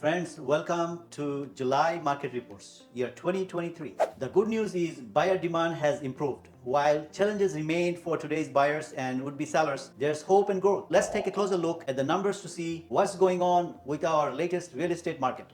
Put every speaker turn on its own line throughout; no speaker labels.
Friends, welcome to July Market Reports, year 2023. The good news is buyer demand has improved. While challenges remain for today's buyers and would-be sellers, there's hope and growth. Let's take a closer look at the numbers to see what's going on with our latest real estate market.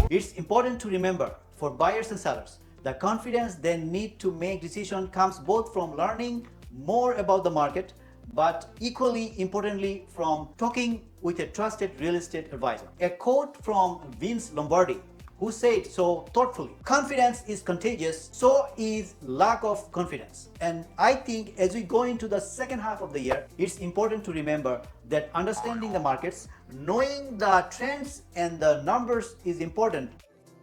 It's important to remember for buyers and sellers, the confidence they need to make decisions comes both from learning more about the market, but equally importantly from talking with a trusted real estate advisor. A quote from Vince Lombardi, who said so thoughtfully, "Confidence is contagious, so is lack of confidence." And I think as we go into the second half of the year, it's important to remember that understanding the markets, knowing the trends and the numbers is important.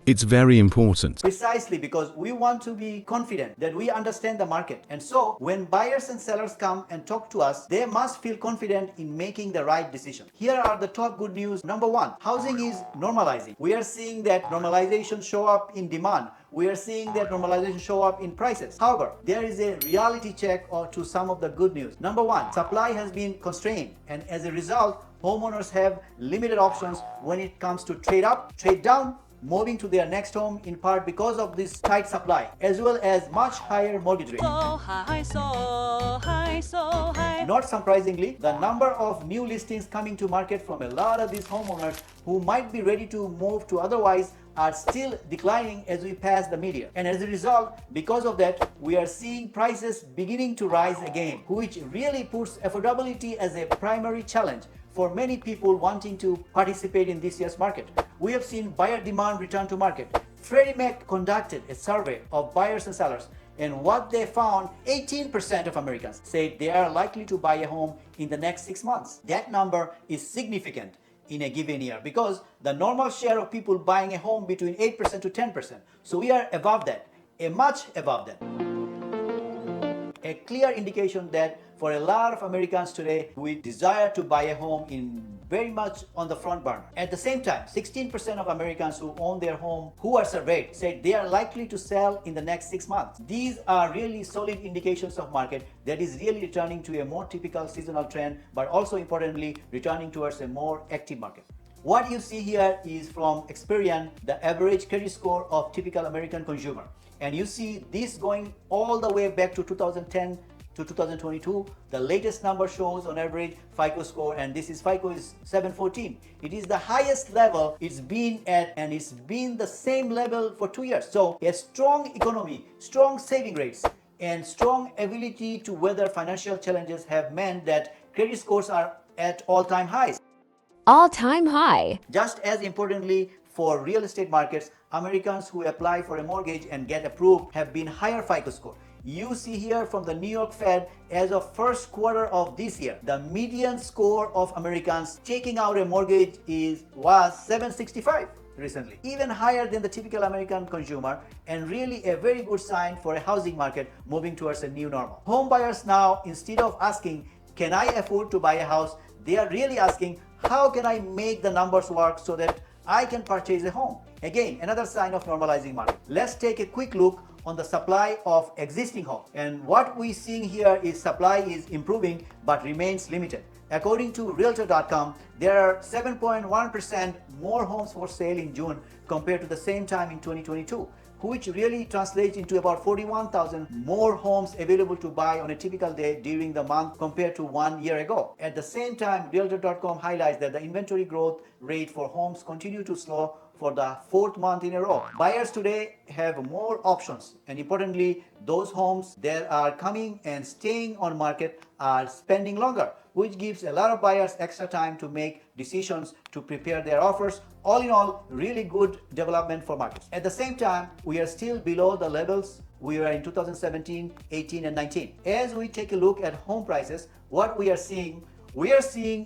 It's very important.
Precisely because we want to be confident that we understand the market. And so when buyers and sellers come and talk to us, they must feel confident in making the right decision. Here are the top good news. Number one, housing is normalizing. We are seeing that normalization show up in demand. We are seeing that normalization show up in prices. However, there is a reality check to some of the good news. Number one, supply has been constrained, and as a result, homeowners have limited options when it comes to trade up, trade down, moving to their next home, in part because of this tight supply, as well as much higher mortgage rates.
So high, so high, so high.
Not surprisingly, the number of new listings coming to market from a lot of these homeowners who might be ready to move to otherwise are still declining as we pass the media. And as a result, because of that, we are seeing prices beginning to rise again, which really puts affordability as a primary challenge for many people wanting to participate in this year's market. We have seen buyer demand return to market. Freddie Mac conducted a survey of buyers and sellers, and what they found, 18% of Americans said they are likely to buy a home in the next 6 months. That number is significant in a given year because the normal share of people buying a home between 8% to 10%. So we are above that, a much above that. A clear indication that for a lot of Americans today, we desire to buy a home in very much on the front burner. At the same time, 16% of Americans who own their home who are surveyed said they are likely to sell in the next 6 months. These are really solid indications of market that is really returning to a more typical seasonal trend, but also importantly, returning towards a more active market. What you see here is from Experian, the average credit score of typical American consumer. And you see this going all the way back to 2010 to 2022. The latest number shows on average FICO score, and this is FICO is 714. It is the highest level it's been at, and it's been the same level for 2 years. So a strong economy, strong saving rates, and strong ability to weather financial challenges have meant that credit scores are at all-time highs.
All-time high.
Just as importantly, for real estate markets, Americans who apply for a mortgage and get approved have been higher FICO score. You see here from the New York Fed, as of first quarter of this year, the median score of Americans taking out a mortgage was 765 recently, even higher than the typical American consumer, and really a very good sign for a housing market moving towards a new normal. Home buyers now, instead of asking, "Can I afford to buy a house?" they are really asking, "How can I make the numbers work so that I can purchase a home?" Again, another sign of normalizing market. Let's take a quick look on the supply of existing homes. And what we're seeing here is supply is improving but remains limited. According to Realtor.com, there are 7.1% more homes for sale in June compared to the same time in 2022, which really translates into about 41,000 more homes available to buy on a typical day during the month compared to 1 year ago. At the same time, Realtor.com highlights that the inventory growth rate for homes continue to slow for the 4th month in a row. Buyers today have more options, and importantly, those homes that are coming and staying on market are spending longer, which gives a lot of buyers extra time to make decisions to prepare their offers. All in all, really good development for markets. At the same time, we are still below the levels we were in 2017, 18, and 19. As we take a look at home prices, what we are seeing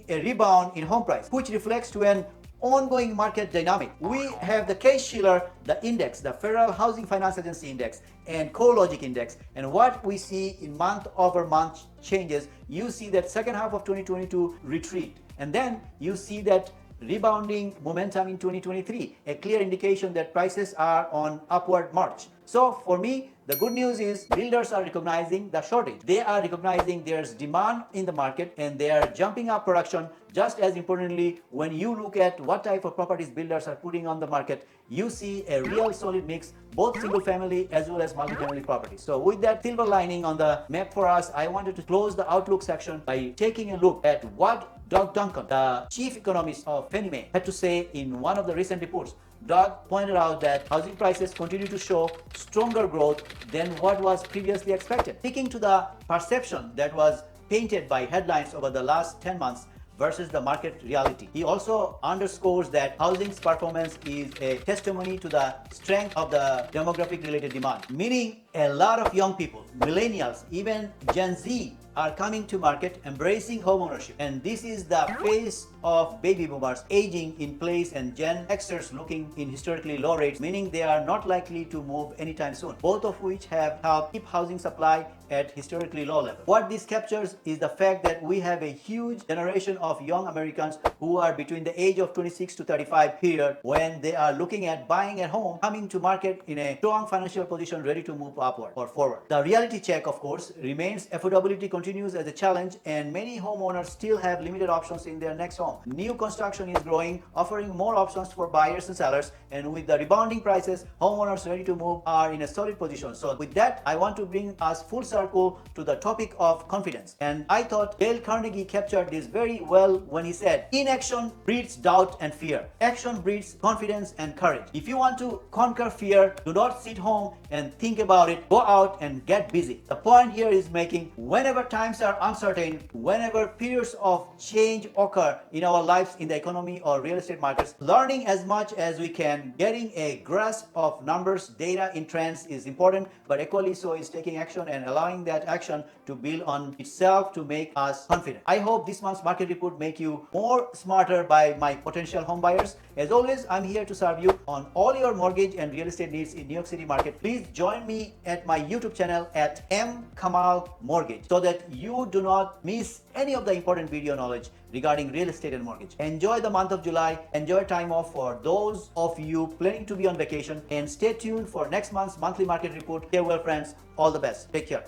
a rebound in home price, which reflects to an ongoing market dynamic. We have the Case-Shiller, the index, the Federal Housing Finance Agency index, and CoreLogic index. And what we see in month-over-month changes, you see that second half of 2022 retreat. And then you see that rebounding momentum in 2023, a clear indication that prices are on upward march. So for me, the good news is builders are recognizing the shortage. They are recognizing there's demand in the market and they are jumping up production. Just as importantly, when you look at what type of properties builders are putting on the market, you see a real solid mix, both single family as well as multi-family properties. So with that silver lining on the map for us, I wanted to close the outlook section by taking a look at what Doug Duncan, the chief economist of Fannie Mae, had to say in one of the recent reports. Doug pointed out that housing prices continue to show stronger growth than what was previously expected, sticking to the perception that was painted by headlines over the last 10 months versus the market reality. He also underscores that housing's performance is a testimony to the strength of the demographic related demand, meaning a lot of young people, millennials, even Gen Z are coming to market embracing homeownership. And this is the phase of baby boomers aging in place and Gen Xers looking in historically low rates, meaning they are not likely to move anytime soon, both of which have helped keep housing supply at historically low levels. What this captures is the fact that we have a huge generation of young Americans who are between the age of 26 to 35 period when they are looking at buying a home, coming to market in a strong financial position, ready to move upward or forward. The reality check, of course, remains affordability continues as a challenge and many homeowners still have limited options in their next home. New construction is growing, offering more options for buyers and sellers, and with the rebounding prices, homeowners ready to move are in a solid position. So with that, I want to bring us full circle to the topic of confidence. And I thought Dale Carnegie captured this very well when he said, inaction breeds doubt and fear. Action breeds confidence and courage. If you want to conquer fear, do not sit home and think about it. Go out and get busy. The point here is making whenever times are uncertain, whenever periods of change occur in our lives in the economy or real estate markets, learning as much as we can, getting a grasp of numbers, data in trends is important, but equally so is taking action and allowing that action to build on itself to make us confident. I hope this month's market report make you more smarter by my potential home buyers. As always, I'm here to serve you on all your mortgage and real estate needs in New York City market. Please join me at my YouTube channel at M Kamal Mortgage so that you do not miss any of the important video knowledge regarding real estate and mortgage. Enjoy the month of July. Enjoy time off for those of you planning to be on vacation, and stay tuned for next month's monthly market report. Stay well, friends. All the best. Take care.